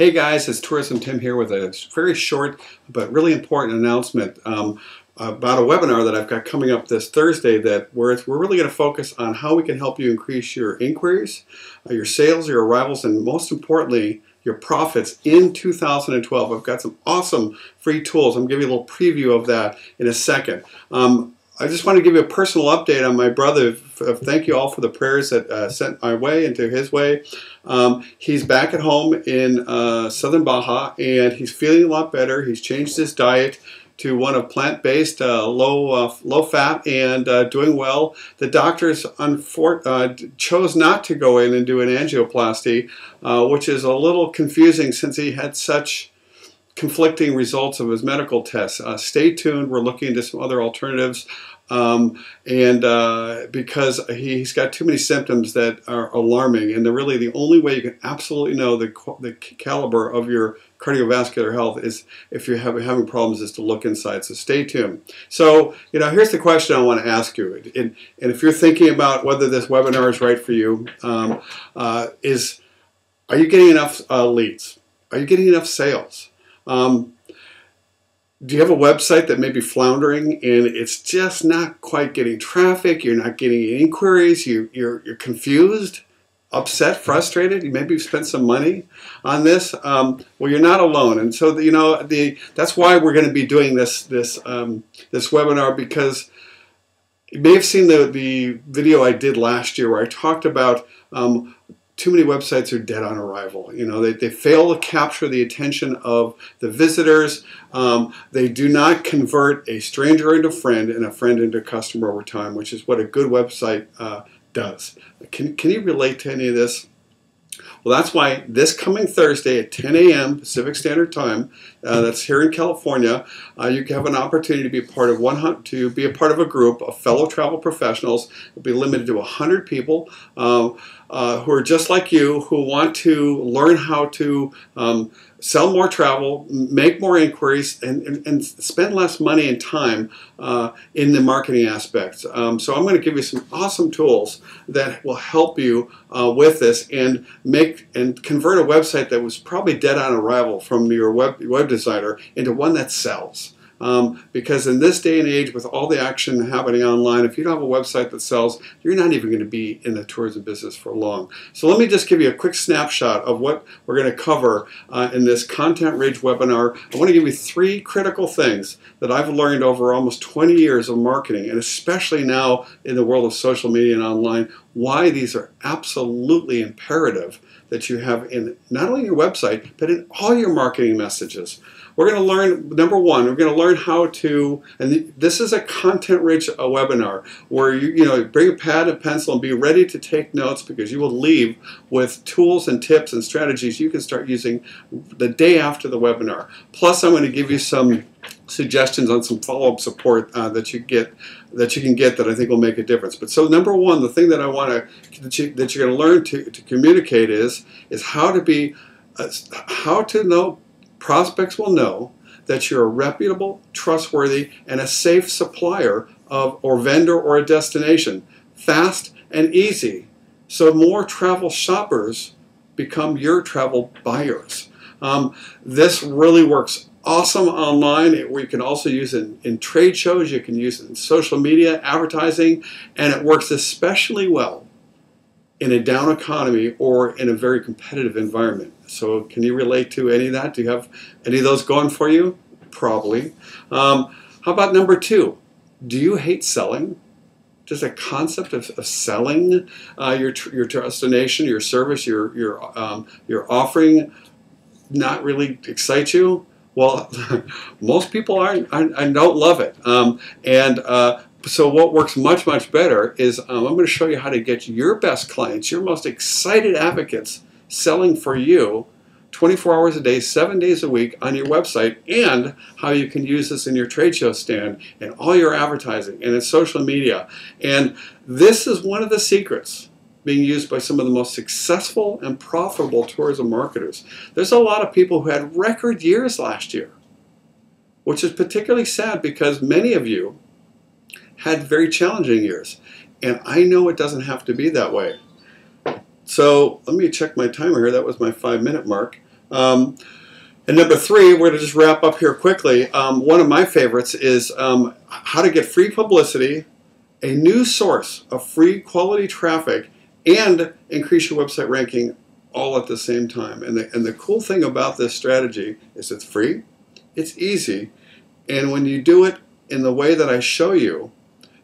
Hey guys, it's Tourism Tim here with a very short but really important announcement about a webinar that I've got coming up this Thursday where we're really going to focus on how we can help you increase your inquiries, your sales, your arrivals, and most importantly, your profits in 2012. I've got some awesome free tools. I'm going to give you a little preview of that in a second. I just want to give you a personal update on my brother. Thank you all for the prayers that sent my way and to his way. He's back at home in Southern Baja, and he's feeling a lot better. He's changed his diet to one of plant-based, low fat, and doing well. The doctors chose not to go in and do an angioplasty, which is a little confusing since he had such conflicting results of his medical tests. Stay tuned. We're looking into some other alternatives. Because he's got too many symptoms that are alarming, and really the only way you can absolutely know the caliber of your cardiovascular health is if you're having problems is to look inside. So stay tuned. So here's the question I want to ask you, and if you're thinking about whether this webinar is right for you, are you getting enough leads? Are you getting enough sales? Do you have a website that may be floundering and it's just not quite getting traffic? You're not getting inquiries. You're confused, upset, frustrated. Maybe you've spent some money on this. Well, you're not alone. And so that's why we're going to be doing this webinar, because you may have seen the video I did last year where I talked about too many websites are dead on arrival. They fail to capture the attention of the visitors. They do not convert a stranger into a friend and a friend into a customer over time, which is what a good website does. Can you relate to any of this? Well, that's why this coming Thursday at 10 a.m. Pacific Standard Time, that's here in California, you have an opportunity to be a part of a group of fellow travel professionals. It'll be limited to 100 people who are just like you, who want to learn how to sell more travel, make more inquiries, and spend less money and time in the marketing aspects. So I'm going to give you some awesome tools that will help you with this and convert a website that was probably dead on arrival from your web designer into one that sells. Because in this day and age, with all the action happening online, if you don't have a website that sells, you're not even going to be in the tourism business for long. So let me just give you a quick snapshot of what we're going to cover in this content-rich webinar. I want to give you 3 critical things that I've learned over almost 20 years of marketing, and especially now in the world of social media and online, why these are absolutely imperative that you have in not only your website, but in all your marketing messages. We're going to learn, number one, we're going to learn how to, and this is a content-rich webinar where you bring a pad and pencil and be ready to take notes, because you will leave with tools and tips and strategies you can start using the day after the webinar. Plus, I'm going to give you some suggestions on some follow-up support that you can get that I think will make a difference. But so number one, the thing that I want that you're going to learn to communicate is how to know. Prospects will know that you're a reputable, trustworthy, and a safe supplier or vendor or a destination. Fast and easy. So more travel shoppers become your travel buyers. This really works awesome online. You can also use it in trade shows. You can use it in social media, advertising, and it works especially well in a down economy or in a very competitive environment. So can you relate to any of that? Do you have any of those going for you? Probably. How about number 2? Do you hate selling? Does the concept of selling your destination, your service, your offering not really excite you? Well, most people aren't and don't love it. So what works much, much better is I'm going to show you how to get your best clients, your most excited advocates, selling for you 24 hours a day, 7 days a week on your website, and how you can use this in your trade show stand and all your advertising and in social media. And this is one of the secrets being used by some of the most successful and profitable tourism marketers. There's a lot of people who had record years last year, which is particularly sad because many of you had very challenging years. And I know it doesn't have to be that way. So let me check my timer here. That was my 5-minute mark. And number three, we're going to just wrap up here quickly. One of my favorites is how to get free publicity, a new source of free quality traffic, and increase your website ranking all at the same time. And the cool thing about this strategy is it's free, it's easy, and when you do it in the way that I show you,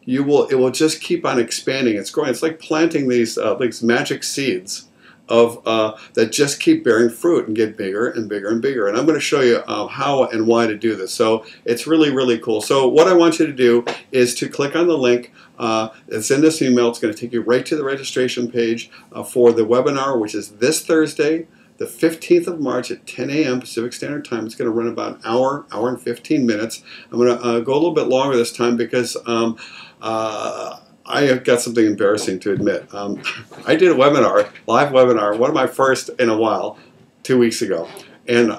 it will just keep on expanding. It's growing. It's like planting these magic seeds of that just keep bearing fruit and get bigger and bigger and bigger. And I'm going to show you how and why to do this. So it's really, really cool. So what I want you to do is to click on the link. It's in this email. It's going to take you right to the registration page for the webinar, which is this Thursday, the 15th of March at 10 a.m. Pacific Standard Time. It's going to run about an hour and 15 minutes. I'm going to go a little bit longer this time because I have got something embarrassing to admit. I did a webinar, live webinar, one of my first in a while, 2 weeks ago. And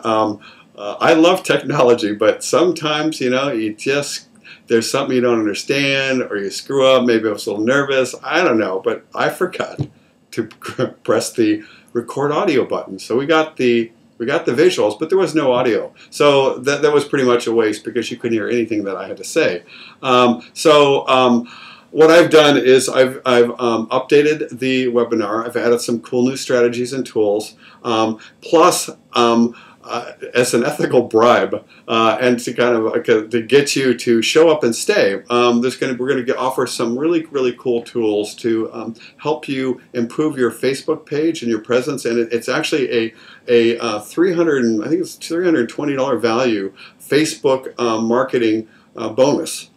I love technology, but sometimes, there's something you don't understand or you screw up. Maybe I was a little nervous. I don't know, but I forgot to press the record audio button. So we got the visuals, but there was no audio. So that was pretty much a waste because you couldn't hear anything that I had to say. What I've done is I've updated the webinar. I've added some cool new strategies and tools, plus as an ethical bribe and to kind of to get you to show up and stay. We're going to offer some really, really cool tools to help you improve your Facebook page and your presence. And it's actually a $320 value Facebook marketing bonus.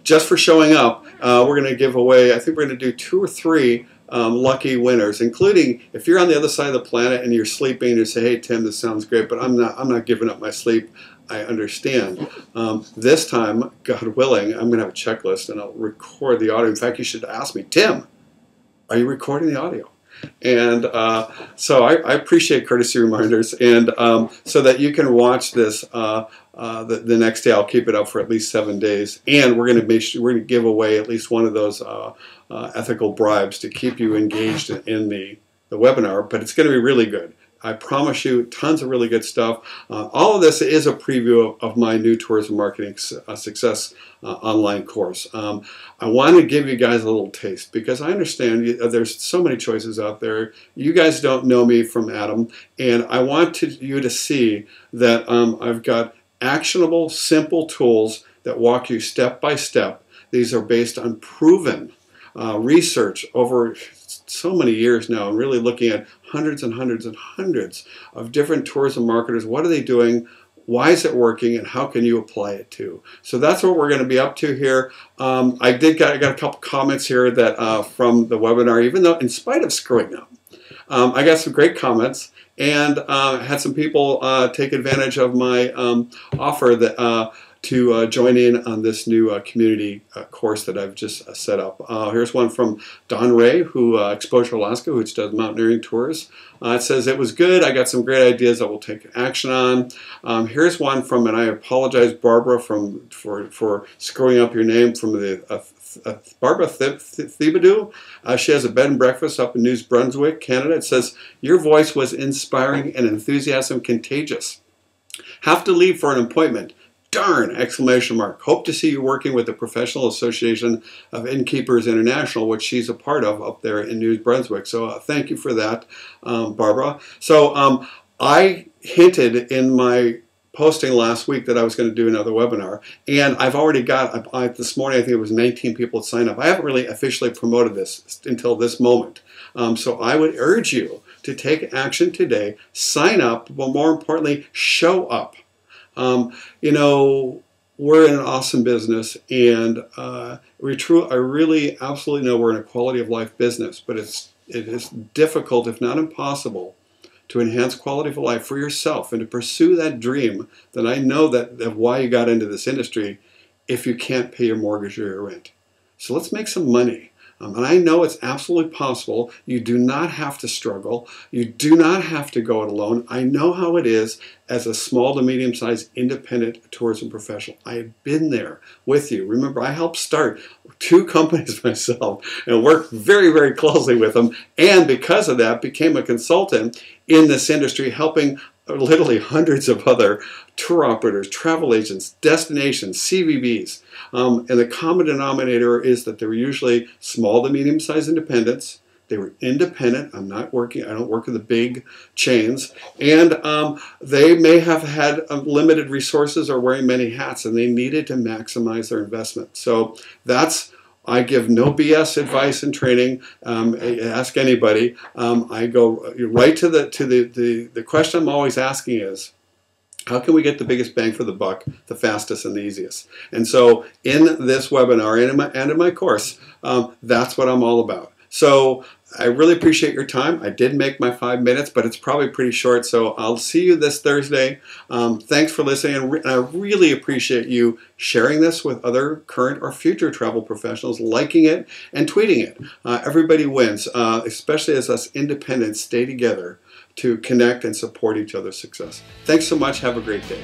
Just for showing up, we're going to give away, I think we're going to do 2 or 3 lucky winners, including if you're on the other side of the planet and you're sleeping and you say, hey Tim, this sounds great, but I'm not giving up my sleep. I understand. This time, God willing, I'm going to have a checklist and I'll record the audio. In fact, you should ask me, Tim, are you recording the audio? And so I appreciate courtesy reminders, and so that you can watch this the next day. I'll keep it up for at least 7 days, and we're going to give away at least one of those ethical bribes to keep you engaged in the webinar. But it's going to be really good. I promise you, tons of really good stuff. All of this is a preview of my new Tourism Marketing Success online course. I want to give you guys a little taste because I understand there's so many choices out there. You guys don't know me from Adam, and I want you to see that I've got actionable, simple tools that walk you step by step. These are based on proven research over so many years now, and really looking at hundreds and hundreds and hundreds of different tourism marketers. What are they doing? Why is it working? And how can you apply it too? So that's what we're going to be up to here. I got a couple comments here that from the webinar, even though in spite of screwing up, I got some great comments and had some people take advantage of my offer that to join in on this new community course that I've just set up. Here's one from Don Ray, who Exposure Alaska, which does mountaineering tours. It says, it was good. I got some great ideas I will take action on. Here's one from, and I apologize, Barbara, for screwing up your name, from the Barbara Thibodeau. She has a bed and breakfast up in New Brunswick, Canada. It says, your voice was inspiring and enthusiasm contagious. Have to leave for an appointment. Darn! Exclamation mark. Hope to see you working with the Professional Association of Innkeepers International, which she's a part of up there in New Brunswick. So thank you for that, Barbara. So I hinted in my posting last week that I was going to do another webinar, and I've already got, this morning I think it was 19 people that signed up. I haven't really officially promoted this until this moment. So I would urge you to take action today, sign up, but more importantly, show up. We're in an awesome business, and I really absolutely know we're in a quality of life business, but it is difficult, if not impossible, to enhance quality of life for yourself and to pursue that dream that I know that why you got into this industry if you can't pay your mortgage or your rent. So let's make some money. And I know it's absolutely possible. You do not have to struggle. You do not have to go it alone. I know how it is as a small to medium-sized independent tourism professional. I have been there with you. Remember, I helped start 2 companies myself and worked very, very closely with them. And because of that, became a consultant in this industry, helping literally hundreds of other tour operators, travel agents, destinations, CVBs. And the common denominator is that they were usually small to medium-sized independents. They were independent. I don't work in the big chains. And they may have had limited resources or wearing many hats, and they needed to maximize their investment. So I give no BS advice and training. Ask anybody. I go right to the question I'm always asking is, how can we get the biggest bang for the buck, the fastest and the easiest? And so in this webinar and in my course, that's what I'm all about. So I really appreciate your time. I did make my 5 minutes, but it's probably pretty short, so I'll see you this Thursday. Thanks for listening, and I really appreciate you sharing this with other current or future travel professionals, liking it and tweeting it. Everybody wins, especially as us independents stay together to connect and support each other's success. Thanks so much. Have a great day.